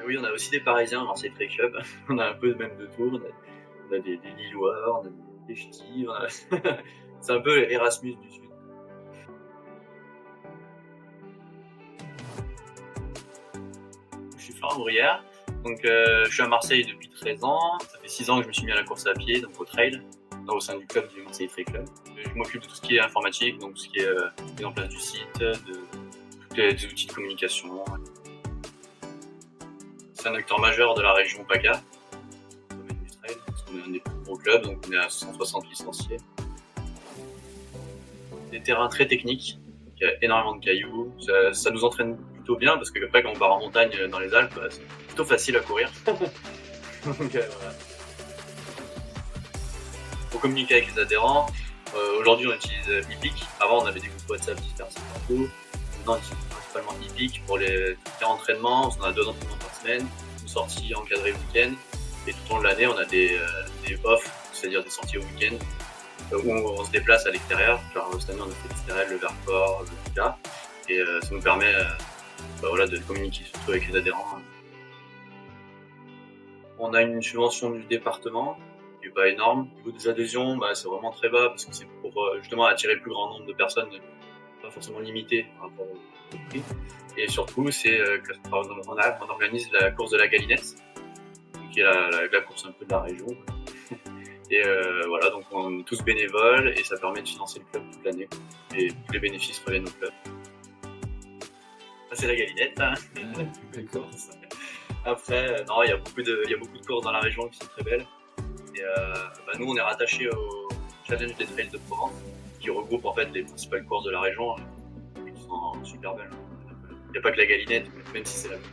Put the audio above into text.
Oui, on a aussi des Parisiens à Marseille Trail Club. On a un peu même de tout. On a des Lillois, on a des Ch'tis, c'est un peu Erasmus du Sud. Je suis Florent Bruyère, donc je suis à Marseille depuis 13 ans. Ça fait 6 ans que je me suis mis à la course à pied, donc au trail, au sein du club du Marseille Trail Club. Je m'occupe de tout ce qui est informatique, donc tout ce qui est mise en place du site, de tous les outils de communication. C'est un acteur majeur de la région PACA, dans le domaine du trail, parce qu'on est un des plus gros clubs, donc on est à 160 licenciés. Des terrains très techniques, il y a énormément de cailloux, ça nous entraîne plutôt bien, parce que après quand on part en montagne dans les Alpes, c'est plutôt facile à courir. Donc, voilà. Pour communiquer avec les adhérents, aujourd'hui on utilise Epic. Avant on avait des groupes WhatsApp dispersés partout. Maintenant on utilise principalement Epic pour les entraînements. On a 2 entraînements par semaine, une sortie encadrée le week-end. Et tout au long de l'année on a des offs, c'est-à-dire des sorties au week-end, où on se déplace à l'extérieur. Genre cette année on a fait l'Estérel, le Vercors, le Puka. Et ça nous permet de communiquer surtout avec les adhérents. On a une subvention du département qui n'est pas énorme. Au niveau des adhésions, c'est vraiment très bas parce que c'est pour justement attirer le plus grand nombre de personnes, pas forcément limité par rapport au prix. Et surtout, c'est on organise la course de la Galinette, qui est la course un peu de la région. Et voilà, donc on est tous bénévoles et ça permet de financer le club toute l'année. Et tous les bénéfices reviennent au club. Ça, c'est la Galinette. Hein. D'accord. Après, non, il y a beaucoup de courses dans la région qui sont très belles. Et nous, on est rattaché au Challenge des Trails de Provence, qui regroupe en fait les principales courses de la région, qui sont super belles. Il n'y a pas que la Galinette, même si c'est la plus